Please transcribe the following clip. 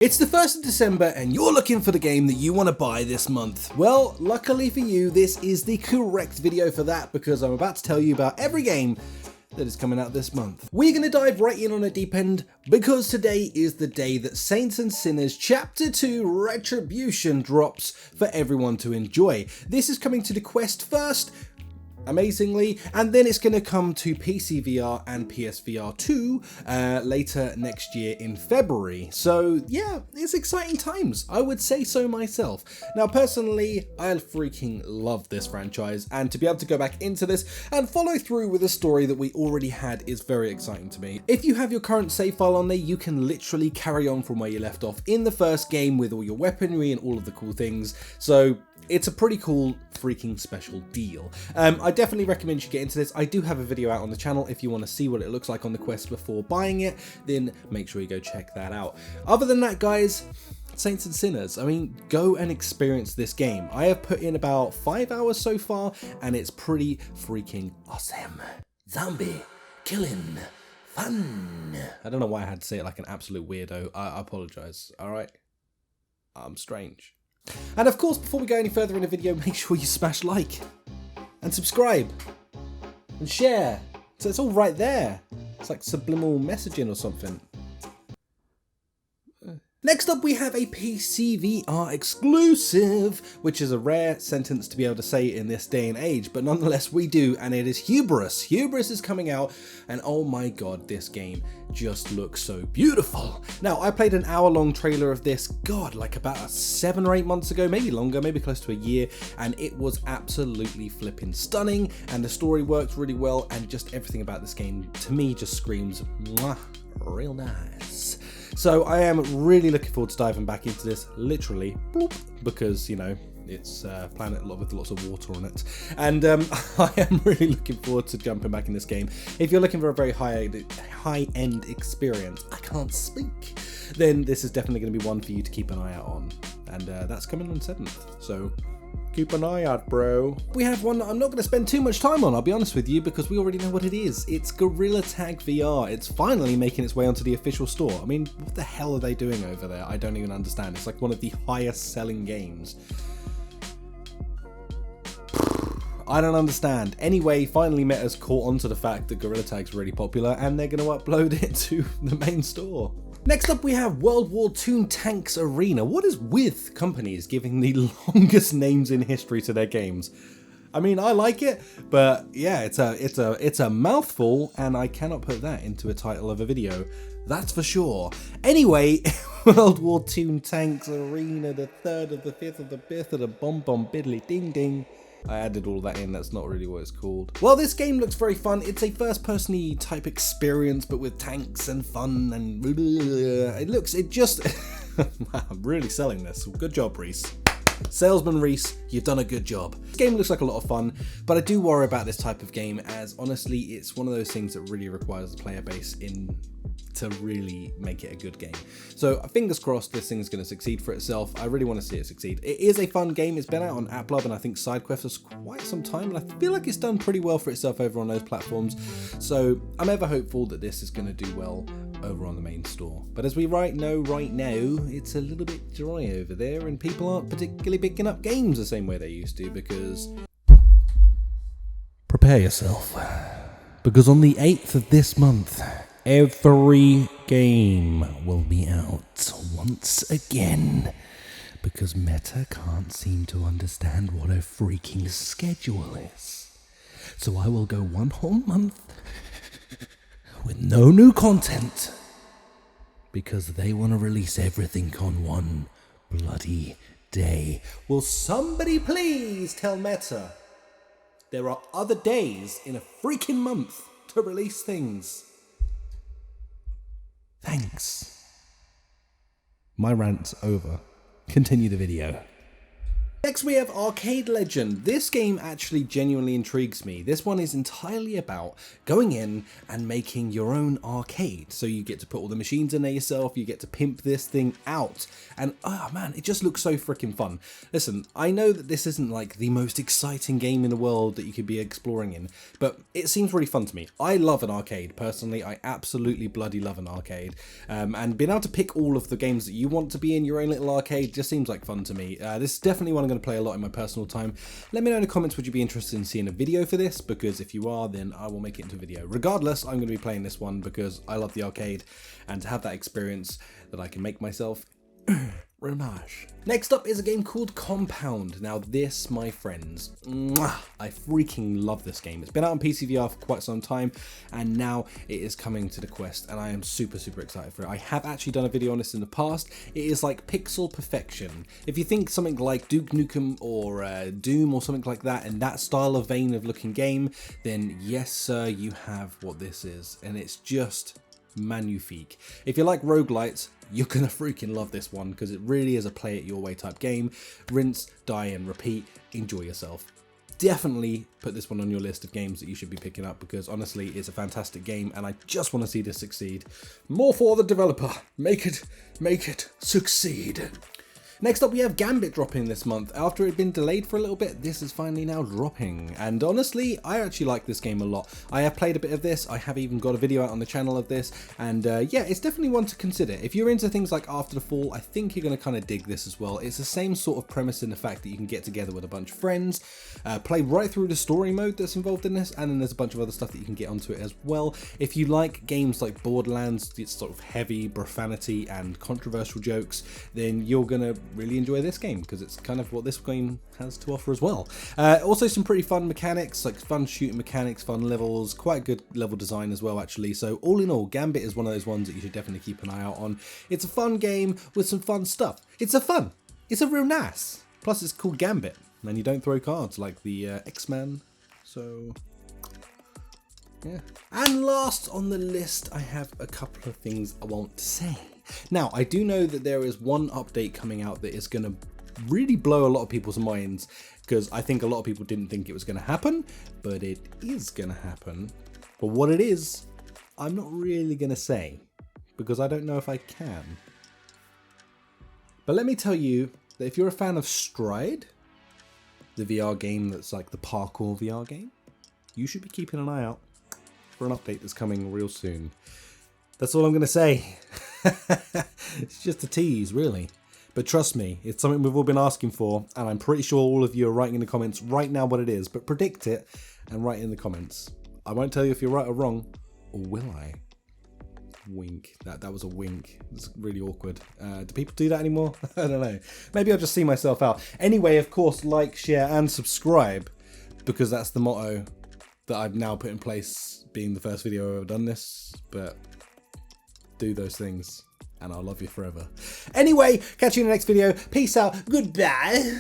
It's the 1st of December and you're looking for the game that you want to buy this month. Well, luckily for you, this is the correct video for that because I'm about to tell you about every game that is coming out this month. We're going to dive right in on a deep end because today is the day that Saints and Sinners Chapter 2 Retribution drops for everyone to enjoy. This is coming to the Quest first, amazingly, and then it's going to come to PC VR and PSVR 2 later next year in February. So yeah, it's exciting times, I would say so myself. Now personally, I freaking love this franchise, and to be able to go back into this and follow through with a story that we already had is very exciting to me. If you have your current save file on there, you can literally carry on from where you left off in the first game with all your weaponry and all of the cool things. So it's a pretty cool freaking special deal. I definitely recommend you get into this. I do have a video out on the channel. If you want to see what it looks like on the Quest before buying it, then make sure you go check that out. Other than that, guys, Saints and Sinners, I mean, go and experience this game. I have put in about 5 hours so far, and it's pretty freaking awesome. Zombie killing fun. I don't know why I had to say it like an absolute weirdo. I apologize, alright? I'm strange. And of course, before we go any further in the video, make sure you smash like and subscribe and share. So it's all right there. It's like subliminal messaging or something. Next up, we have a PC VR exclusive, which is a rare sentence to be able to say in this day and age, but nonetheless we do, and it is Hubris. Hubris is coming out, and oh my god, this game just looks so beautiful. Now, I played an hour-long trailer of this, god, like about 7 or 8 months ago, maybe longer, maybe close to a year, and it was absolutely flipping stunning, and the story works really well, and just everything about this game, to me, just screams, mwah, real nice. So I am really looking forward to diving back into this, literally, bloop, because, you know, it's a planet with lots of water on it. And I am really looking forward to jumping back in this game. If you're looking for a very high-end experience, I can't speak, then this is definitely going to be one for you to keep an eye out on. And that's coming on 7th, so keep an eye out, bro. We have one that I'm not going to spend too much time on, I'll be honest with you, because we already know what it is. It's Gorilla Tag VR. It's finally making its way onto the official store. I mean, what the hell are they doing over there? I don't even understand. It's like one of the highest selling games. I don't understand. Anyway, finally Meta's caught on to the fact that Gorilla Tag's really popular, and they're going to upload it to the main store. Next up, we have World War II Tanks Arena. What is with companies giving the longest names in history to their games? I mean, I like it, but yeah, it's a mouthful, and I cannot put that into a title of a video. That's for sure. Anyway, World War II Tanks Arena, the 3rd of the 5th of the 5th of the bomb biddly ding ding. I added all that in, that's not really what it's called. Well, this game looks very fun. It's a first-person-y type experience, but with tanks and fun and I'm really selling this. Good job, Rhys. Salesman Rhys, you've done a good job. This game looks like a lot of fun, but I do worry about this type of game as honestly, it's one of those things that really requires the player base to really make it a good game. So fingers crossed this thing's going to succeed for itself. I really want to see it succeed. It is a fun game. It's been out on AppLab and I think SideQuest for quite some time, and I feel like it's done pretty well for itself over on those platforms. So I'm ever hopeful that this is going to do well over on the main store. But as we know right now, it's a little bit dry over there and people aren't particularly picking up games the same way they used to because... Prepare yourself, because on the 8th of this month, every game will be out once again, because Meta can't seem to understand what a freaking schedule is. So I will go one whole month with no new content, because they want to release everything on one bloody day. Will somebody please tell Meta there are other days in a freaking month to release things? Thanks. My rant's over. Continue the video. Next we have Arcade Legend. This game actually genuinely intrigues me. This one is entirely about going in and making your own arcade. So you get to put all the machines in there yourself, you get to pimp this thing out. And oh man, it just looks so freaking fun. Listen, I know that this isn't like the most exciting game in the world that you could be exploring in, but it seems really fun to me. I love an arcade, personally. I absolutely bloody love an arcade. And being able to pick all of the games that you want to be in your own little arcade just seems like fun to me. This is definitely one I'm going to play a lot in my personal time. Let me know in the comments, would you be interested in seeing a video for this? Because if you are, then I will make it into a video. Regardless, I'm going to be playing this one because I love the arcade, and to have that experience that I can make myself, Ramage. Next up is a game called Compound. Now this, my friends, I freaking love this game. It's been out on PC VR for quite some time, and now it is coming to the Quest, and I am super excited for it. I have actually done a video on this in the past. It is like pixel perfection. If you think something like Duke Nukem or Doom or something like that, in that style of vein of looking game, then yes sir, you have what this is, and it's just magnifique. If you like roguelites, you're gonna freaking love this one because it really is a play it your way type game. Rinse, die and repeat, enjoy yourself. Definitely put this one on your list of games that you should be picking up because honestly it's a fantastic game and I just want to see this succeed. More for the developer, make it succeed. Next up we have Gambit dropping this month. After it had been delayed for a little bit, this is finally now dropping. And honestly, I actually like this game a lot. I have played a bit of this, I have even got a video out on the channel of this, and yeah, it's definitely one to consider. If you're into things like After the Fall, I think you're going to kind of dig this as well. It's the same sort of premise in the fact that you can get together with a bunch of friends, play right through the story mode that's involved in this, and then there's a bunch of other stuff that you can get onto it as well. If you like games like Borderlands, it's sort of heavy profanity and controversial jokes, then you're going to really enjoy this game because it's kind of what this game has to offer as well. Also some pretty fun mechanics, like fun shooting mechanics, fun levels, quite good level design as well actually. So all in all, Gambit is one of those ones that you should definitely keep an eye out on. It's a fun game with some fun stuff. It's a real nice. Plus it's called Gambit and you don't throw cards like the X-Man. So yeah. And last on the list, I have a couple of things I want to say. Now, I do know that there is one update coming out that is going to really blow a lot of people's minds because I think a lot of people didn't think it was going to happen, but it is going to happen. But what it is, I'm not really going to say because I don't know if I can. But let me tell you that if you're a fan of Stride, the VR game that's like the parkour VR game, you should be keeping an eye out for an update that's coming real soon. That's all I'm going to say. It's just a tease, really. But trust me, it's something we've all been asking for, and I'm pretty sure all of you are writing in the comments right now what it is, but predict it and write in the comments. I won't tell you if you're right or wrong, or will I? Wink. That was a wink. It's really awkward. Do people do that anymore? I don't know. Maybe I'll just see myself out. Anyway, of course, like, share, and subscribe, because that's the motto that I've now put in place, being the first video I've ever done this, but do those things and I'll love you forever. Anyway, catch you in the next video. Peace out. Goodbye.